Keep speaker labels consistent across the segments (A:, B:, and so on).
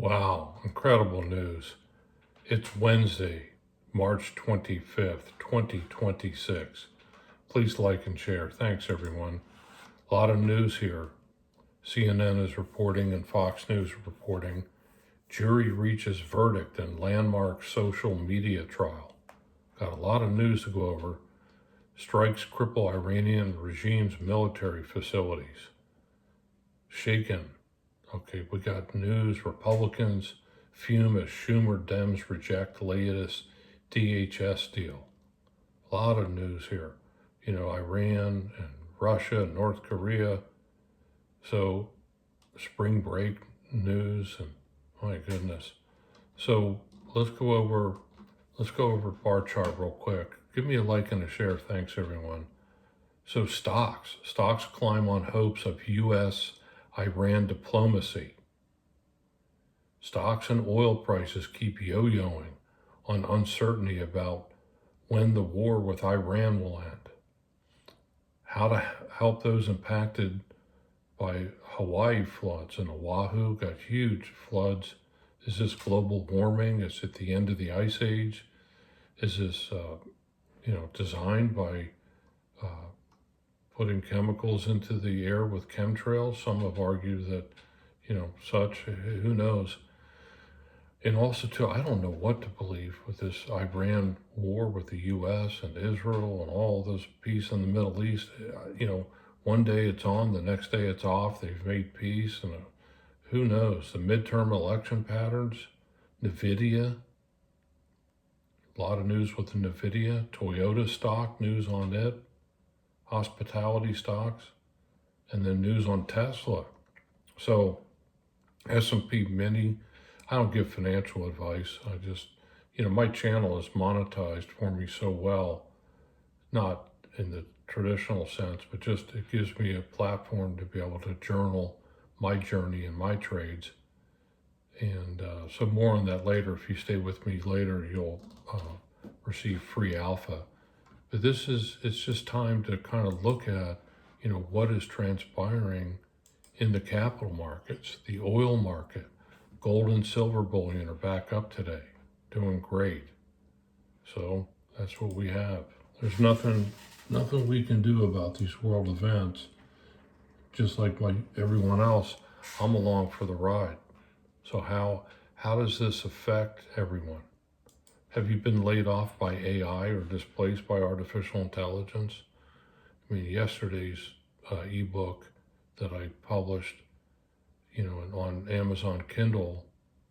A: Wow, incredible news. It's Wednesday, March 25th, 2026. Please like and share. Thanks, everyone. A lot of news here. CNN is reporting and Fox News reporting. Jury reaches verdict in landmark social media trial. Got a lot of news to go over. Strikes cripple Iranian regime's military facilities. Shaken. Okay, we got news. Republicans fume as Schumer Dems reject latest DHS deal. A lot of news here. Iran and Russia and North Korea. So spring break news and my goodness. So let's go over bar chart real quick. Give me a like and a share. Thanks everyone. So stocks climb on hopes of U.S.-Iran diplomacy. Stocks and oil prices keep yo-yoing on uncertainty about when the war with Iran will end. How to help those impacted by Hawaii floods. And Oahu got huge floods. Is this global warming? Is it the end of the ice age? Is this, designed by putting chemicals into the air with chemtrails? Some have argued that, who knows? And also, too, I don't know what to believe with this Iran war with the U.S. and Israel and all this peace in the Middle East. One day it's on, the next day it's off. They've made peace, and who knows? The midterm election patterns, NVIDIA, a lot of news with the NVIDIA, Toyota stock, news on it, hospitality stocks, and then news on Tesla. So S&P Mini, I don't give financial advice. I just, my channel is monetized for me so well, not in the traditional sense, but just it gives me a platform to be able to journal my journey and my trades. And so more on that later. If you stay with me later, you'll receive free alpha. But it's just time to kind of look at, what is transpiring in the capital markets, the oil market. Gold and silver bullion are back up today, doing great. So that's what we have. There's nothing we can do about these world events. Just like everyone else, I'm along for the ride. So how does this affect everyone? Have you been laid off by AI or displaced by artificial intelligence? I mean, yesterday's ebook that I published, on Amazon Kindle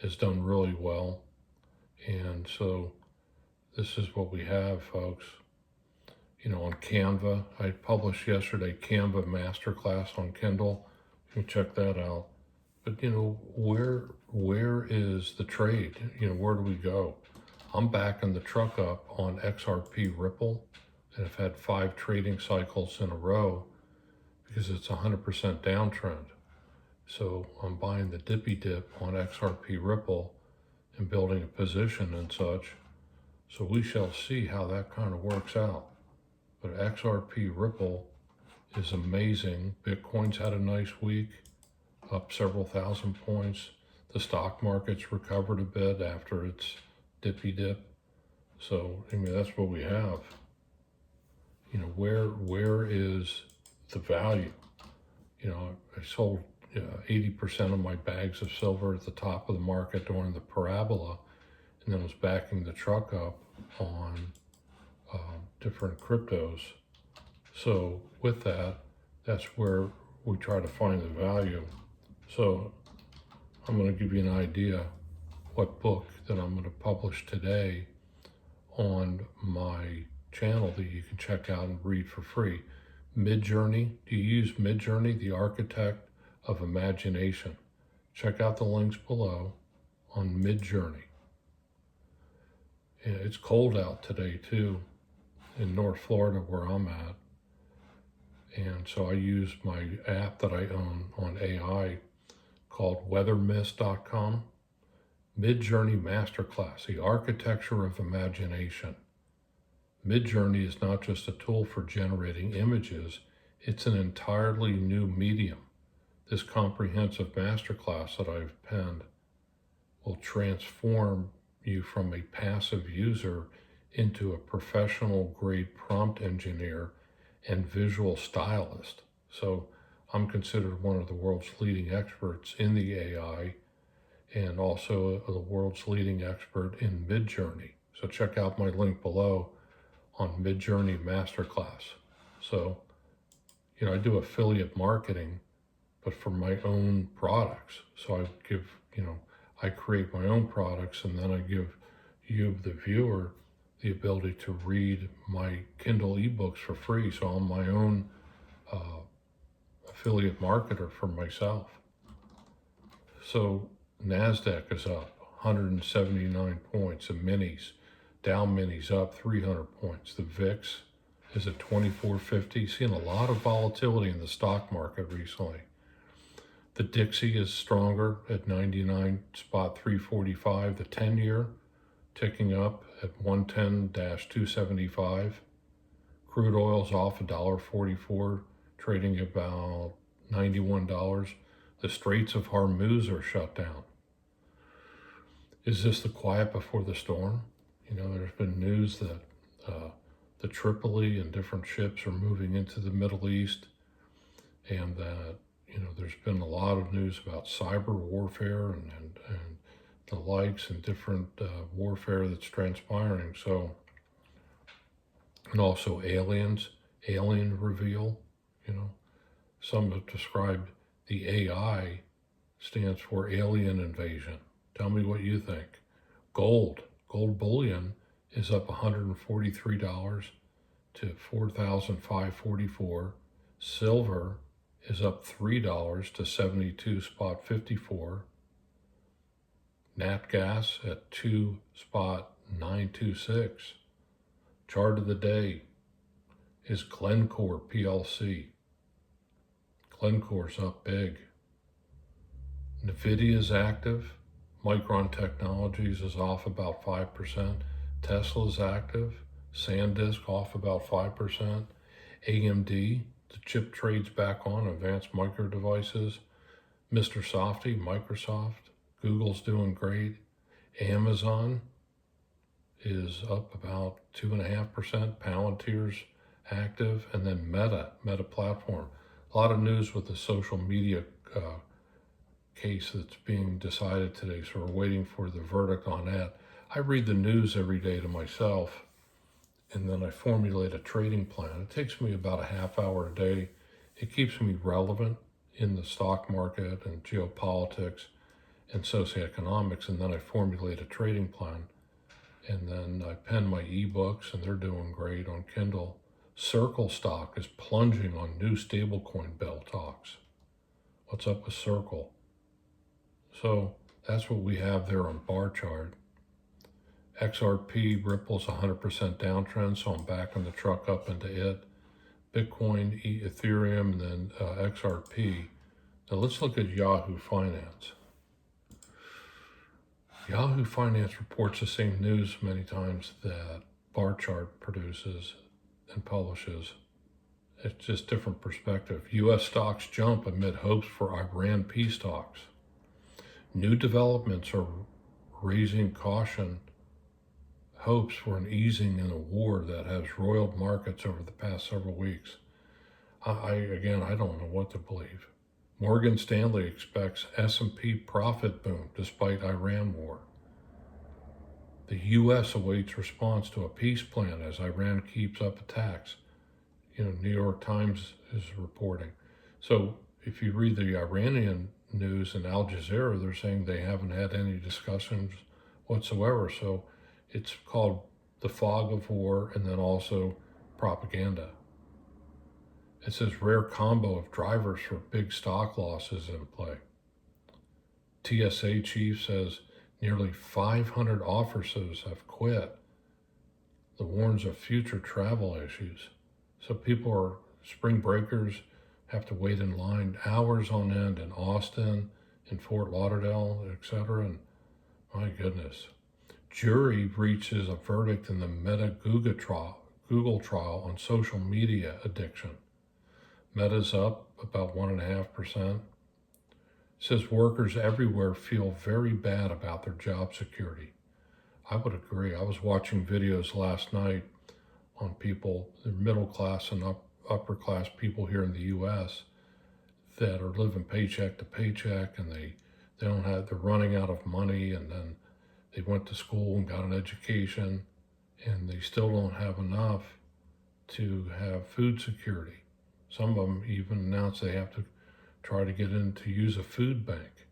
A: has done really well. And so this is what we have, folks. On Canva, I published yesterday Canva Masterclass on Kindle. You can check that out. But, where is the trade? Where do we go? I'm backing the truck up on XRP Ripple, and I've had 5 trading cycles in a row because it's 100% downtrend. So I'm buying the dippy dip on XRP Ripple and building a position and such. So we shall see how that kind of works out. But XRP Ripple is amazing. Bitcoin's had a nice week, up several thousand points. The stock market's recovered a bit after its dippy dip. So, that's what we have. Where is the value? I sold 80% of my bags of silver at the top of the market during the parabola, and then was backing the truck up on different cryptos. So with that, that's where we try to find the value. So I'm going to give you an idea what book that I'm going to publish today on my channel that you can check out and read for free. Midjourney. Do you use Midjourney, the architect of imagination? Check out the links below on Midjourney. And it's cold out today too in North Florida where I'm at. And so I use my app that I own on AI called weathermist.com. Midjourney Masterclass, the architecture of imagination. Midjourney is not just a tool for generating images, it's an entirely new medium. This comprehensive masterclass that I've penned will transform you from a passive user into a professional grade prompt engineer and visual stylist. So I'm considered one of the world's leading experts in the AI and also the world's leading expert in Midjourney. So check out my link below on Midjourney Masterclass. So, I do affiliate marketing, but for my own products. So I create my own products and then I give you, the viewer, the ability to read my Kindle ebooks for free. So I'm my own affiliate marketer for myself. So NASDAQ is up 179 points. The minis, Dow minis up 300 points. The VIX is at 2450. Seeing a lot of volatility in the stock market recently. The Dixie is stronger at 99.345. The 10-year ticking up at 110-275. Crude oil's off $1.44, trading about $91. The Straits of Hormuz are shut down. Is this the quiet before the storm? There's been news that the Tripoli and different ships are moving into the Middle East, and that there's been a lot of news about cyber warfare and the likes and different warfare that's transpiring. So, and also alien reveal. Some have described the AI stands for alien invasion. Tell me what you think. Gold bullion is up $143 to $4,544. Silver is up $3 to 72.54. Nat gas at 2.926. Chart of the day is Glencore PLC. Glencore's up big. Nvidia is active. Micron Technologies is off about 5%. Tesla's active. SanDisk off about 5%. AMD, the chip trade's back on. Advanced Micro Devices. Mr. Softy, Microsoft. Google's doing great. Amazon is up about 2.5%. Palantir's active. And then Meta Platform. A lot of news with the social media case that's being decided today, so we're waiting for the verdict on that. I read the news every day to myself, and then I formulate a trading plan. It takes me about a half hour a day. It keeps me relevant in the stock market and geopolitics and socioeconomics, and then I formulate a trading plan. And then I pen my ebooks, and they're doing great on Kindle. Circle stock is plunging on new stablecoin bill talks. What's up with Circle? So that's what we have there on bar chart. XRP, Ripple's 100% downtrend, so I'm backing the truck up into it. Bitcoin, Ethereum, and then XRP. Now let's look at Yahoo Finance. Yahoo Finance reports the same news many times that bar chart produces and publishes. It's just different perspective. U.S. stocks jump amid hopes for Iran peace talks. New developments are raising caution, hopes for an easing in a war that has roiled markets over the past several weeks. I don't know what to believe. Morgan Stanley expects S&P profit boom despite Iran war. The U.S. awaits response to a peace plan as Iran keeps up attacks. New York Times is reporting. So if you read the Iranian news in Al Jazeera, they're saying they haven't had any discussions whatsoever. So it's called the fog of war and then also propaganda. It says rare combo of drivers for big stock losses in play. TSA chief says nearly 500 officers have quit. The warns of future travel issues. So people are spring breakers, have to wait in line hours on end in Austin, in Fort Lauderdale, etc. And my goodness. Jury reaches a verdict in the Meta Google trial on social media addiction. Meta's up about 1.5%. says workers everywhere feel very bad about their job security. I would agree. I was watching videos last night on people, the middle class and upper class people here in the U.S. that are living paycheck to paycheck, and they're running out of money, and then they went to school and got an education, and they still don't have enough to have food security. Some of them even announce they have to try to get in to use a food bank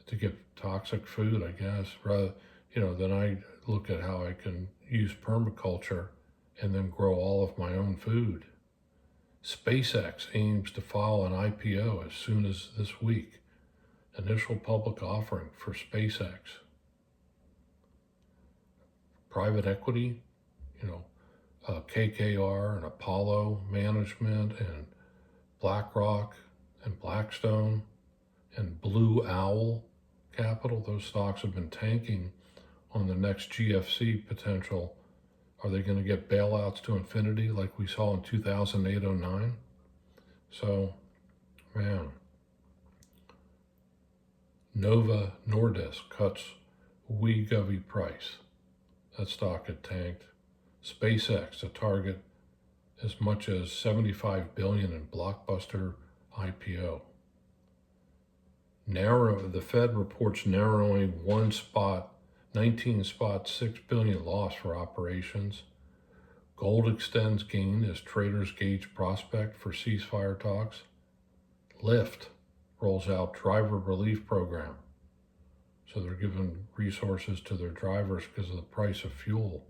A: to get toxic food, I guess. Rather, then I look at how I can use permaculture and then grow all of my own food. SpaceX aims to file an IPO as soon as this week. Initial public offering for SpaceX. Private equity, KKR and Apollo Management and BlackRock and Blackstone and Blue Owl Capital, those stocks have been tanking on the next GFC potential. Are they going to get bailouts to infinity like we saw in 2008-09? So, man. Nova Nordisk cuts Wegovy price. That stock had tanked. SpaceX to target as much as $75 billion in blockbuster IPO. The Fed reports narrowing 19 spot, $6 billion loss for operations. Gold extends gain as traders gauge prospect for ceasefire talks. Lyft rolls out driver relief program. So they're giving resources to their drivers because of the price of fuel.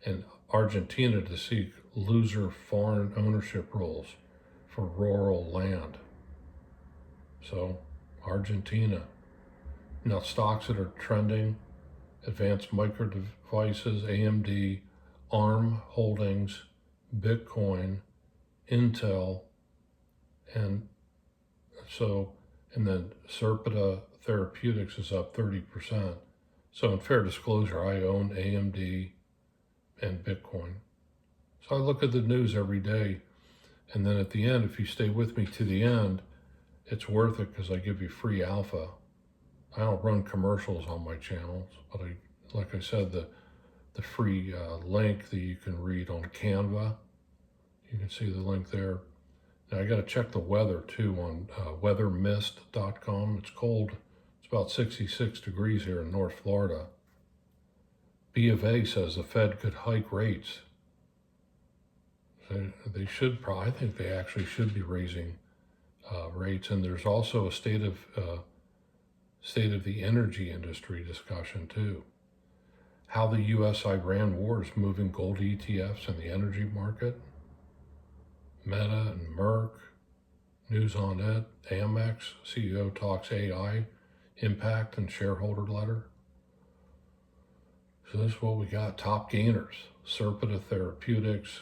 A: And Argentina to seek loser foreign ownership rules for rural land. So Argentina. Now stocks that are trending: Advanced Micro Devices, AMD, ARM Holdings, Bitcoin, Intel, and then Serpida Therapeutics is up 30%. So in fair disclosure, I own AMD and Bitcoin. So I look at the news every day, and then at the end, if you stay with me to the end, it's worth it because I give you free alpha. I don't run commercials on my channels, but like I said, the free link that you can read on Canva, you can see the link there. Now I got to check the weather too on weathermist.com. It's cold. It's about 66 degrees here in North Florida. B of A says the Fed could hike rates. They should I think they actually should be raising rates. And there's also a state of the energy industry discussion too. How the U.S.-Iran war is moving gold ETFs in the energy market. Meta and Merck, news on it. Amex, CEO talks AI impact and shareholder letter. So this is what we got. Top gainers: Serpida Therapeutics,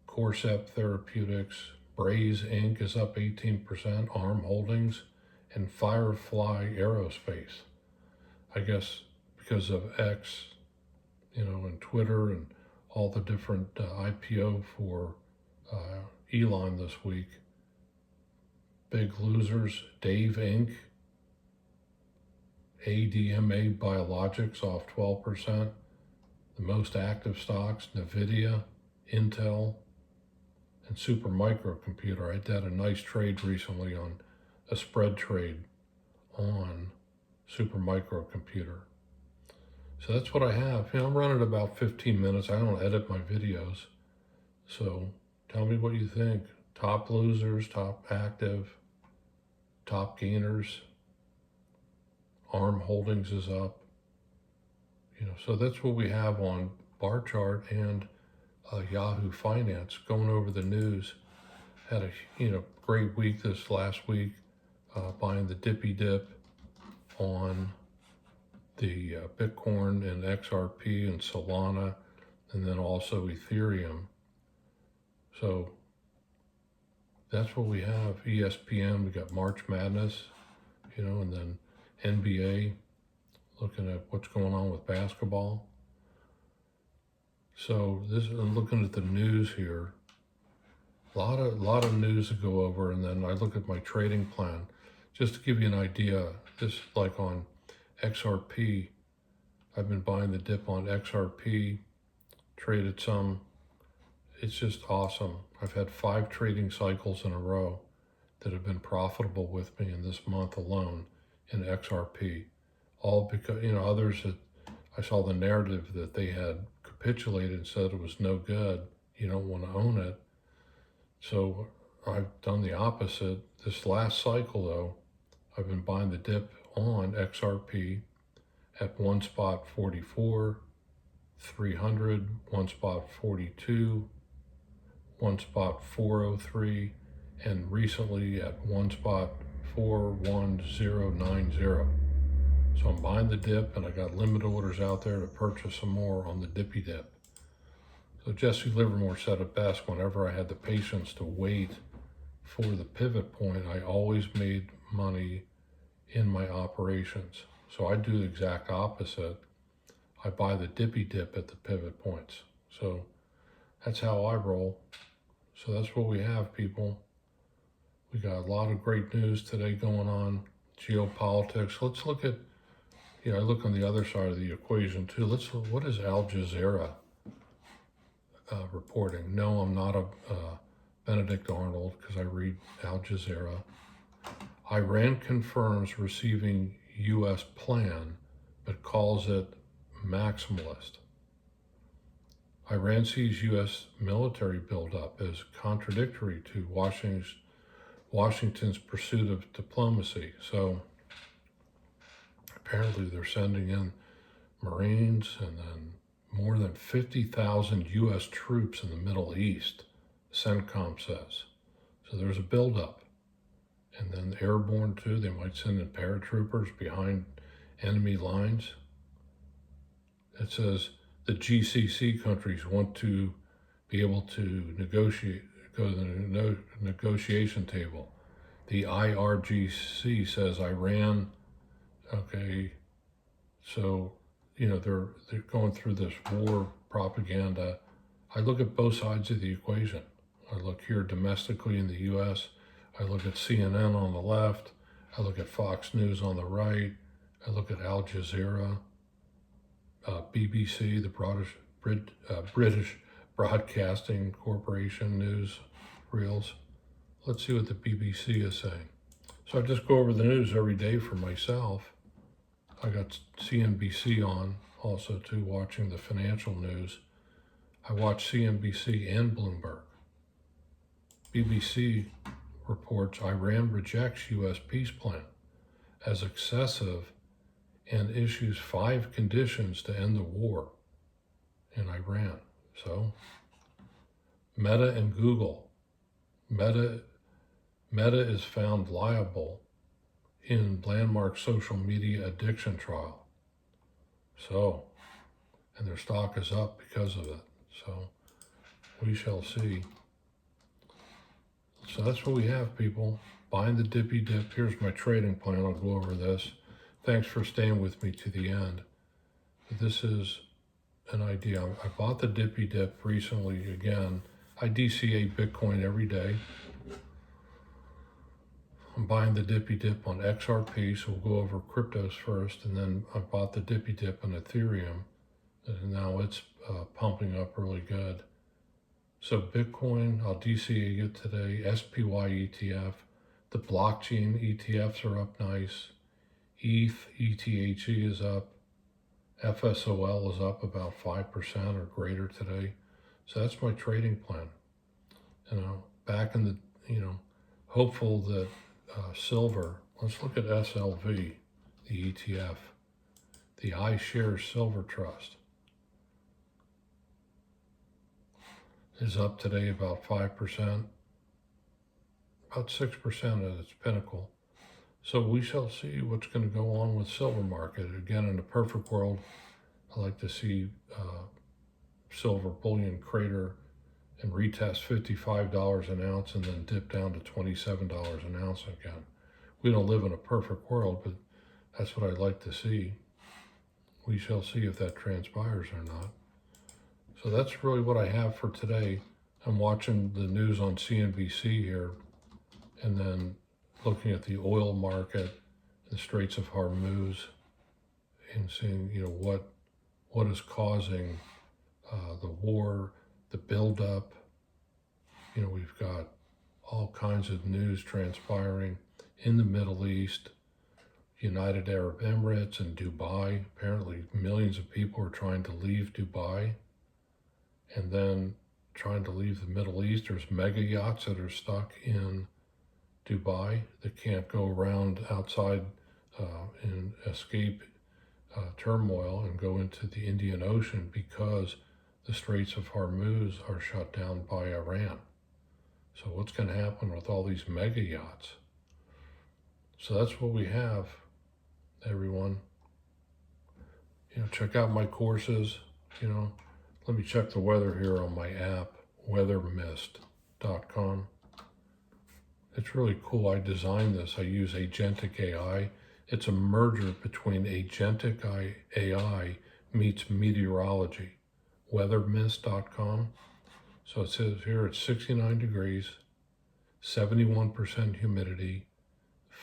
A: Corcept Therapeutics, Braze Inc. is up 18%, ARM Holdings, and Firefly Aerospace. I guess because of X, and Twitter and all the different IPO for Elon this week. Big losers: Dave Inc., ADMA Biologics off 12%. The most active stocks: NVIDIA, Intel, and Super Microcomputer. I did a nice trade recently on a spread trade on Super Microcomputer. So that's what I have. I'm running about 15 minutes. I don't edit my videos. So tell me what you think. Top losers, top active, top gainers. ARM Holdings is up. So that's what we have on bar chart and Yahoo Finance. Going over the news. Had a great week this last week, buying the dippy dip on the Bitcoin and XRP and Solana, and then also Ethereum. So that's what we have. ESPN, we got March Madness, and then NBA, looking at what's going on with basketball. So I'm looking at the news here. A lot of news to go over, and then I look at my trading plan. Just to give you an idea, this like on XRP, I've been buying the dip on XRP, traded some. It's just awesome. I've had 5 trading cycles in a row that have been profitable with me in this month alone in XRP. All because, others that I saw the narrative that they had capitulated and said it was no good. You don't want to own it. So I've done the opposite. This last cycle, though, I've been buying the dip on XRP at one spot 44, 300, one spot 42, one spot 403, and recently at one spot 41090. So I'm buying the dip, and I got limit orders out there to purchase some more on the dippy dip. So Jesse Livermore said it best: whenever I had the patience to wait for the pivot point, I always made money in my operations. So I do the exact opposite. I buy the dippy dip at the pivot points. So that's how I roll. So that's what we have, people. We got a lot of great news today going on. Geopolitics. Let's look at, I look on the other side of the equation too. What is Al Jazeera reporting? No, I'm not a Benedict Arnold because I read Al Jazeera. Iran confirms receiving U.S. plan, but calls it maximalist. Iran sees U.S. military buildup as contradictory to Washington's pursuit of diplomacy. So apparently they're sending in Marines and then more than 50,000 U.S. troops in the Middle East, CENTCOM says. So there's a buildup. And then airborne too, they might send in paratroopers behind enemy lines. It says the GCC countries want to be able to go to the negotiation table. The IRGC says Iran, okay, so, they're going through this war propaganda. I look at both sides of the equation. I look here domestically in the U.S., I look at CNN on the left, I look at Fox News on the right, I look at Al Jazeera, BBC, the British Broadcasting Corporation news reels. Let's see what the BBC is saying. So I just go over the news every day for myself. I got CNBC on also too, watching the financial news. I watch CNBC and Bloomberg. BBC reports Iran rejects U.S. peace plan as excessive and issues 5 conditions to end the war in Iran. So Meta and Google. Meta is found liable in landmark social media addiction trial. So, and their stock is up because of it. So we shall see. So that's what we have, people. Buying the dippy dip. Here's my trading plan. I'll go over this. Thanks for staying with me to the end. This is an idea. I bought the dippy dip recently again. I DCA Bitcoin every day. I'm buying the dippy dip on XRP, so we'll go over cryptos first, and then I bought the dippy dip on Ethereum, and now it's pumping up really good. So Bitcoin, I'll DCA it today. SPY ETF, the blockchain ETFs are up nice. ETH, ETHE is up. FSOL is up about 5% or greater today. So that's my trading plan. Back in the, hopeful that silver, let's look at SLV, the ETF, the iShares Silver Trust is up today about 5%, about 6% at its pinnacle. So we shall see what's going to go on with silver market. Again, in a perfect world, I like to see silver bullion crater and retest $55 an ounce and then dip down to $27 an ounce again. We don't live in a perfect world, but that's what I'd like to see. We shall see if that transpires or not. So that's really what I have for today. I'm watching the news on CNBC here, and then looking at the oil market, the Straits of Hormuz, and seeing, what is causing the war, the buildup. We've got all kinds of news transpiring in the Middle East, United Arab Emirates, and Dubai. Apparently, millions of people are trying to leave Dubai and then trying to leave the Middle East. There's mega yachts that are stuck in Dubai that can't go around outside and escape turmoil and go into the Indian Ocean because the Straits of Hormuz are shut down by Iran. So what's going to happen with all these mega yachts? So that's what we have, everyone. Check out my courses. Let me check the weather here on my app, weathermist.com. It's really cool. I designed this. I use agentic AI. It's a merger between agentic AI meets meteorology, weathermist.com. So it says here it's 69 degrees, 71% humidity,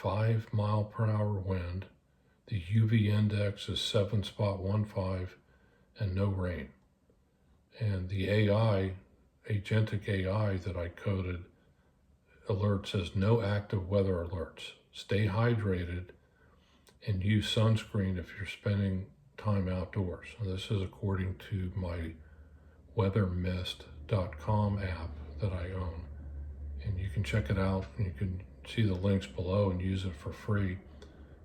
A: 5-mile-per-hour wind. The UV index is 7.15 and no rain. And the agentic AI that I coded, alert says no active weather alerts. Stay hydrated and use sunscreen if you're spending time outdoors. So this is according to my weathermist.com app that I own. And you can check it out and you can see the links below and use it for free.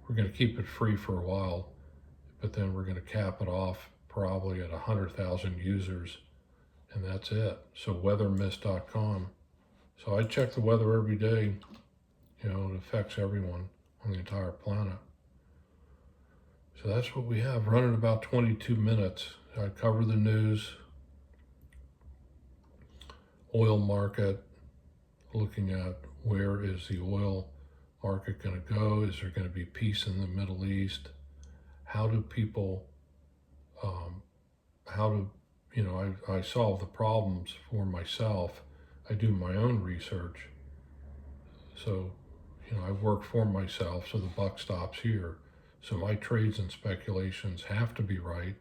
A: We're going to keep it free for a while, but then we're going to cap it off probably at 100,000 users, and that's it. So weathermist.com. So I check the weather every day. It affects everyone on the entire planet. So that's what we have, running about 22 minutes. I cover the news, oil market, looking at where is the oil market going to go? Is there going to be peace in the Middle East? How do people, I solve the problems for myself. I do my own research. So, I work for myself, so the buck stops here. So my trades and speculations have to be right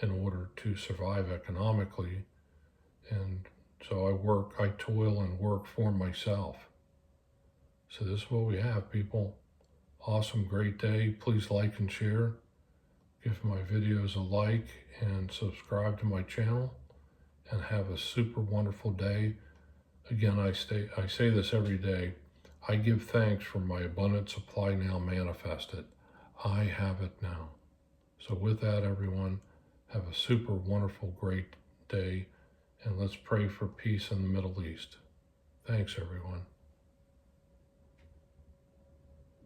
A: in order to survive economically. And so I toil and work for myself. So this is what we have, people. Awesome, great day. Please like and share. Give my videos a like and subscribe to my channel, and have a super wonderful day. Again, I say this every day. I give thanks for my abundant supply now manifested. I have it now. So with that, everyone, have a super wonderful, great day, and let's pray for peace in the Middle East. Thanks, everyone.